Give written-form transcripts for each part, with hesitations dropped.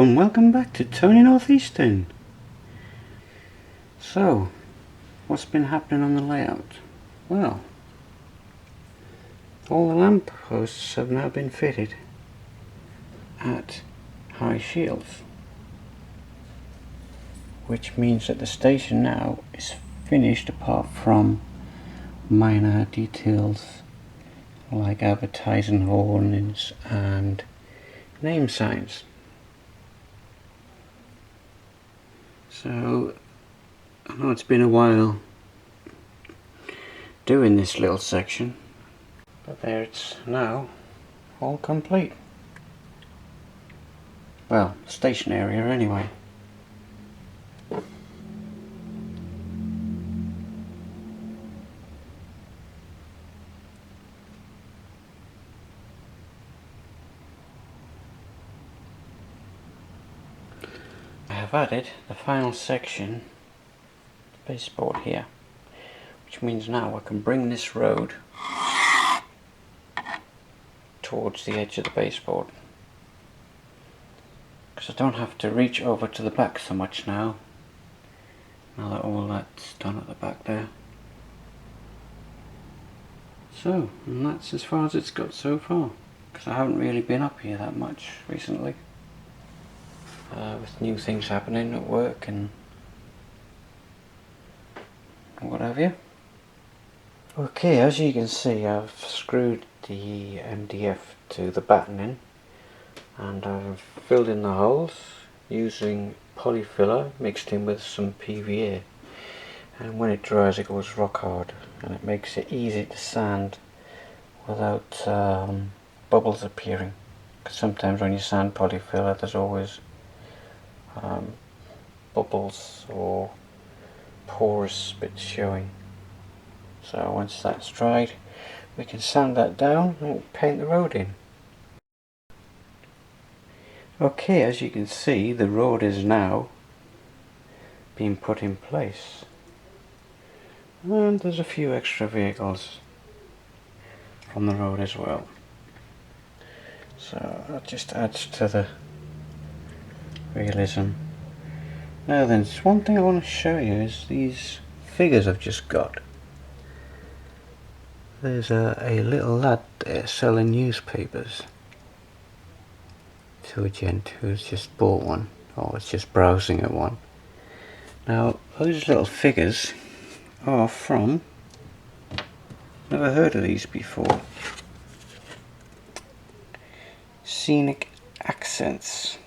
and welcome back to Tony Northeastern. So, what's been happening on the layout? Well, all the lamp posts have now been fitted at high shields, which means that the station now is finished apart from minor details like advertising warnings and name signs. So, I know it's been a while doing this little section, but there it's now all complete. Well, station area anyway. I have added the final section baseboard here, which means now I can bring this road towards the edge of the baseboard, because I don't have to reach over to the back so much now that all that's done at the back there. So, and that's as far as it's got so far, because I haven't really been up here that much recently, with new things happening at work and what have you. Okay, as you can see, I've screwed the MDF to the battening and I've filled in the holes using polyfiller mixed in with some PVA, and when it dries it goes rock hard and it makes it easy to sand without bubbles appearing, because sometimes when you sand polyfiller there's always bubbles or porous bits showing. So once that's dried we can sand that down and paint the road in. Okay, as you can see, the road is now being put in place, and there's a few extra vehicles on the road as well, so that just adds to the realism. Now then, one thing I want to show you is these figures I've just got. There's a little lad there selling newspapers to a gent who's just bought one, or is just browsing at one. Now those little figures are from, never heard of these before, Scenic Accents.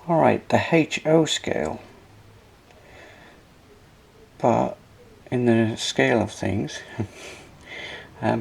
Alright, the HO scale, but in the scale of things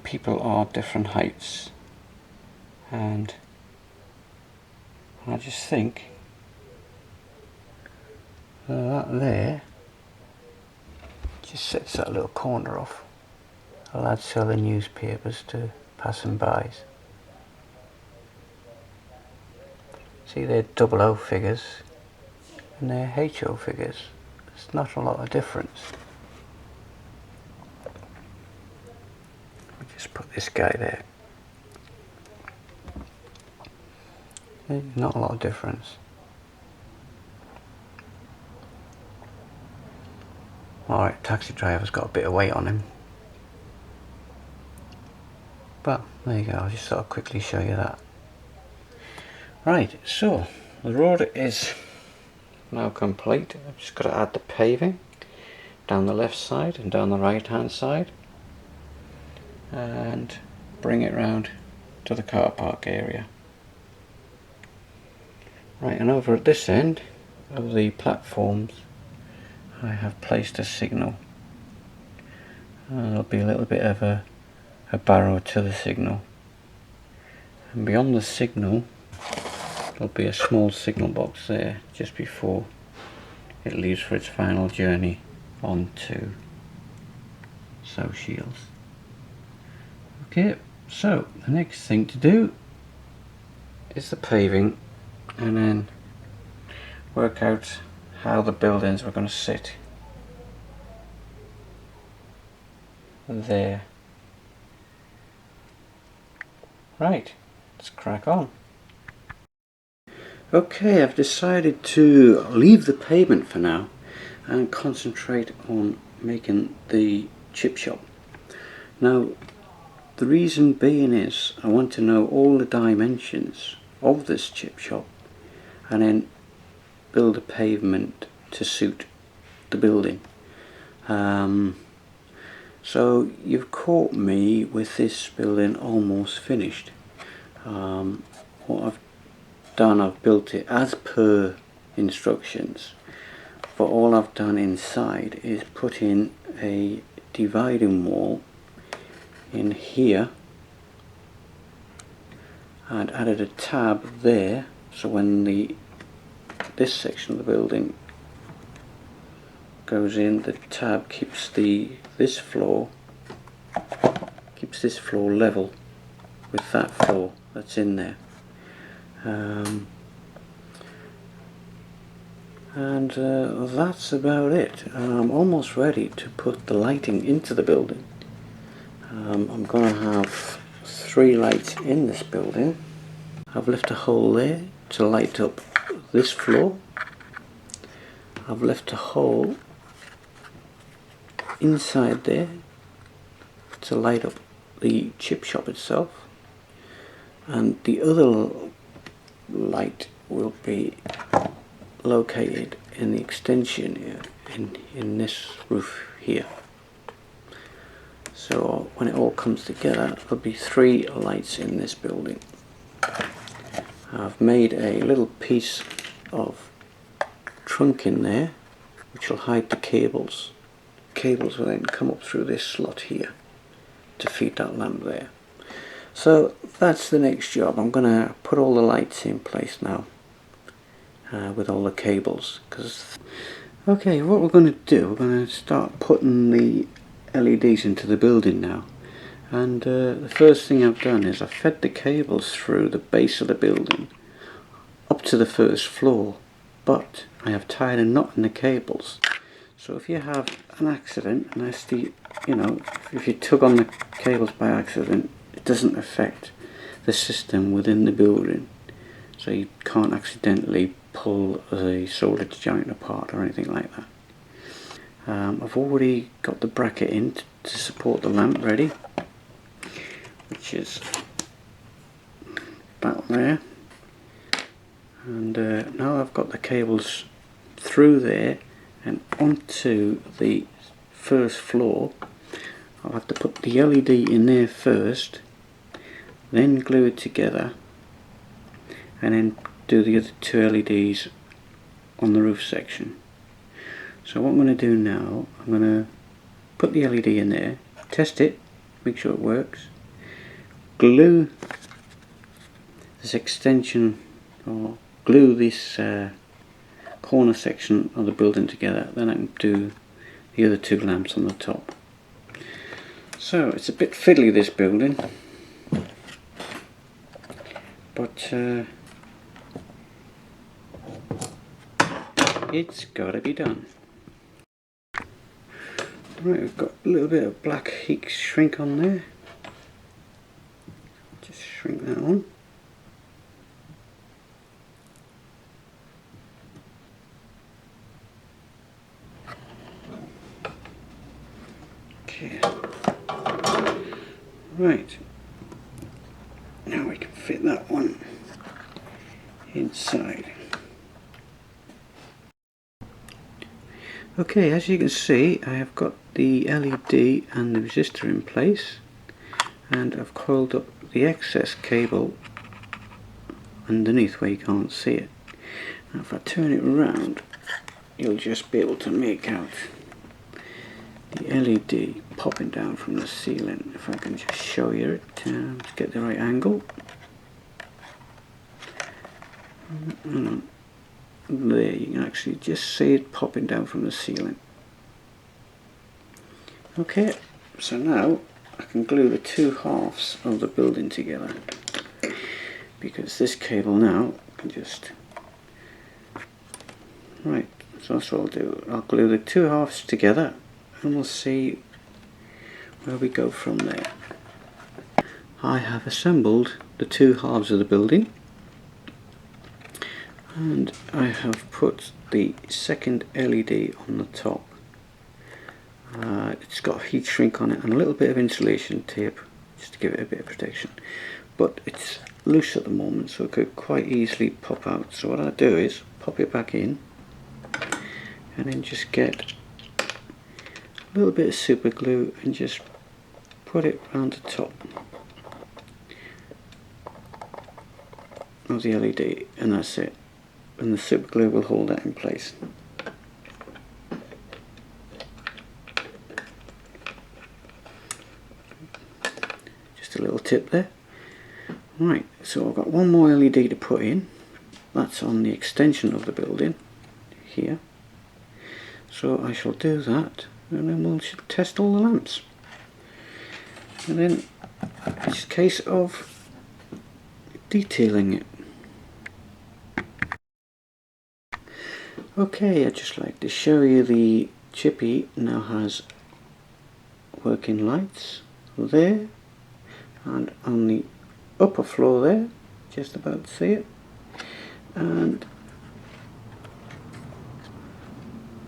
people are different heights, and I just think that there just sets that little corner off. A lad selling newspapers to passing-bys. See, they're 00 figures and they're HO figures. There's not a lot of difference. I'll just put this guy there. There's not a lot of difference. Alright, taxi driver's got a bit of weight on him. But there you go, I just thought I'd quickly show you that. Right, so the road is now complete. I've just got to add the paving down the left side and down the right hand side, and bring it round to the car park area. Right, and over at this end of the platforms I have placed a signal. There'll be a little bit of a barrow to the signal, and beyond the signal there'll be a small signal box there just before it leaves for its final journey on to South Shields. Okay, so the next thing to do is the paving, and then work out how the buildings were going to sit there. Right, let's crack on. Okay, I've decided to leave the pavement for now and concentrate on making the chip shop. Now, the reason being is I want to know all the dimensions of this chip shop and then build a pavement to suit the building. So you've caught me with this building almost finished. What I've done, I've built it as per instructions, but all I've done inside is put in a dividing wall in here and added a tab there, so when this section of the building goes in, the tab keeps this floor level with that floor that's in there. And that's about it. I'm almost ready to put the lighting into the building. I'm going to have 3 lights in this building. I've left a hole there to light up this floor. I've left a hole inside there to light up the chip shop itself, and the other light will be located in the extension here, in this roof here. So when it all comes together, there'll be 3 lights in this building. I've made a little piece of trunk in there which will hide the cables. Cables will then come up through this slot here to feed that lamp there. So that's the next job. I'm going to put all the lights in place now with all the cables. Okay, what we're going to do, we're going to start putting the LEDs into the building now. And the first thing I've done is I've fed the cables through the base of the building up to the first floor, but I have tied a knot in the cables. So if you have an accident, and that's if you tug on the cables by accident, it doesn't affect the system within the building. So you can't accidentally pull a soldered joint apart or anything like that. I've already got the bracket in to support the lamp ready, which is that there. And now I've got the cables through there and onto the first floor. I'll have to put the LED in there first, then glue it together, and then do the other 2 LEDs on the roof section. So what I'm going to do now, I'm going to put the LED in there, test it, make sure it works, glue this extension, or glue this corner section of the building together, then I can do the other 2 lamps on the top. So it's a bit fiddly, this building, but it's got to be done. Right, we've got a little bit of black heat shrink on there. Just shrink that on. Okay. Right. Now we can fit that one inside. Okay, as you can see, I have got the LED and the resistor in place, and I've coiled up the excess cable underneath where you can't see it. Now if I turn it around, you'll just be able to make out the LED popping down from the ceiling. If I can just show you it to get the right angle. There, you can actually just see it popping down from the ceiling. Okay, so now I can glue the 2 halves of the building together, because this cable now can just... Right, so that's what I'll do. I'll glue the 2 halves together and we'll see where we go from there. I have assembled the 2 halves of the building. And I have put the second LED on the top. It's got heat shrink on it and a little bit of insulation tape just to give it a bit of protection, but it's loose at the moment, so it could quite easily pop out. So what I do is pop it back in and then just get a little bit of super glue and just put it around the top of the LED, and that's it, and the super glue will hold that in place. Just a little tip there. Right, so I've got one more LED to put in. That's on the extension of the building here, so I shall do that and then we'll test all the lamps, and then it's a case of detailing it. Okay, I'd just like to show you the Chippy now has working lights there, and on the upper floor there, just about to see it, and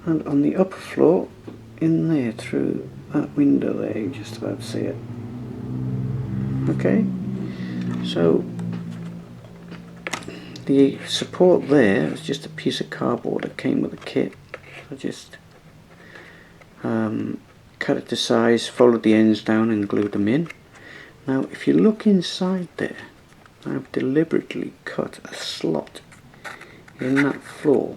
on the upper floor in there through that window there, you just about to see it. Okay, so the support there is just a piece of cardboard that came with the kit. I just cut it to size, followed the ends down and glued them in. Now if you look inside there, I've deliberately cut a slot in that floor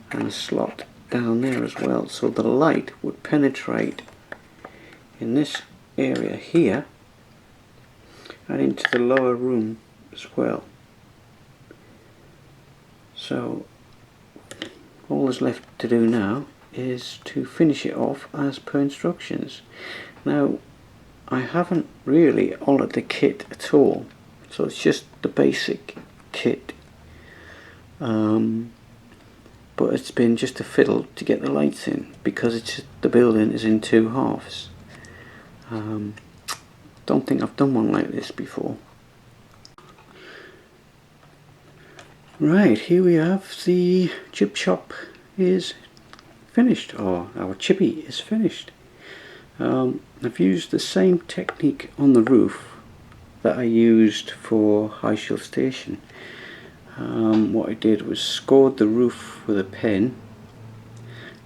and a slot down there as well, so the light would penetrate in this area here and into the lower room as well. So all that's left to do now is to finish it off as per instructions. Now I haven't really altered the kit at all, so it's just the basic kit, but it's been just a fiddle to get the lights in because the building is in two halves. Don't think I've done one like this before. Right, here we have the chip shop is finished, or our Chippy is finished. I've used the same technique on the roof that I used for High Shield Station. What I did was scored the roof with a pen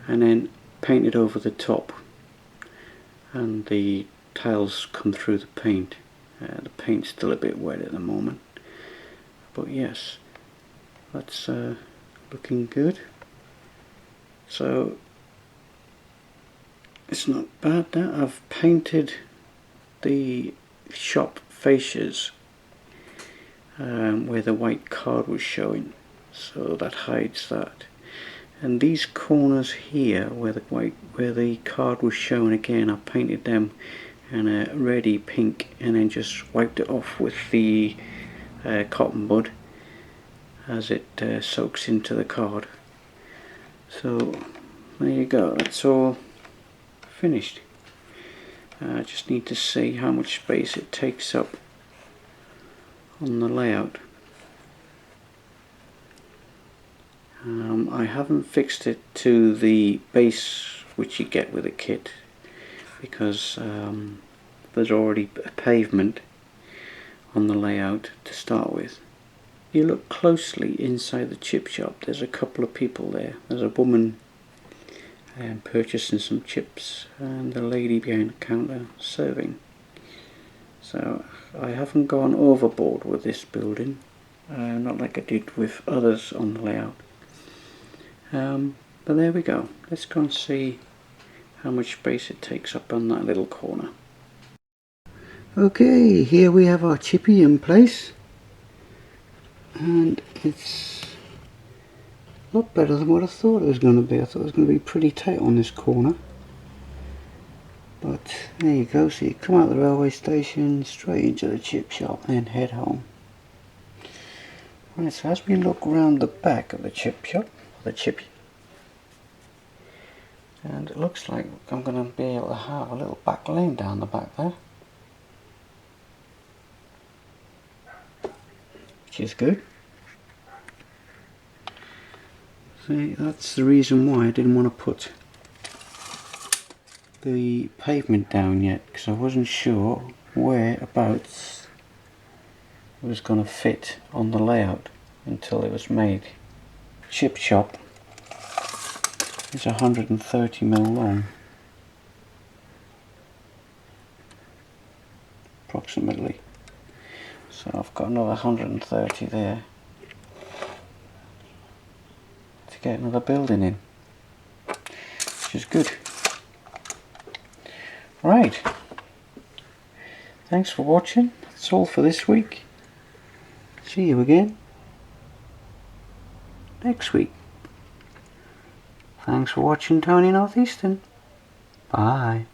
and then painted over the top, and the tiles come through the paint. The paint's still a bit wet at the moment, but yes, that's looking good. So it's not bad that I've painted the shop fascias where the white card was showing, so that hides that. And these corners here where the card was shown again, I painted them in a reddy pink and then just wiped it off with the cotton bud as it soaks into the card. So there you go, that's all finished. I just need to see how much space it takes up on the layout. I haven't fixed it to the base which you get with a kit because there's already a pavement on the layout to start with. You look closely inside the chip shop, there's a couple of people there. There's a woman purchasing some chips and a lady behind the counter serving. So I haven't gone overboard with this building, not like I did with others on the layout. But there we go. Let's go and see how much space it takes up on that little corner. Okay, here we have our Chippy in place, and it's a lot better than what I thought it was going to be. I thought it was going to be pretty tight on this corner, but there you go. So you come out of the railway station straight into the chip shop and then head home. Right, so as we look around the back of the chip shop, the Chippy, and it looks like I'm going to be able to have a little back lane down the back there, which is good. See, that's the reason why I didn't want to put the pavement down yet, because I wasn't sure whereabouts it was going to fit on the layout until it was made. Chip shop is 130mm long, approximately. So I've got another 130 there to get another building in, which is good. Right, thanks for watching. That's all for this week. See you again next week. Thanks for watching Tony Northeastern. Bye.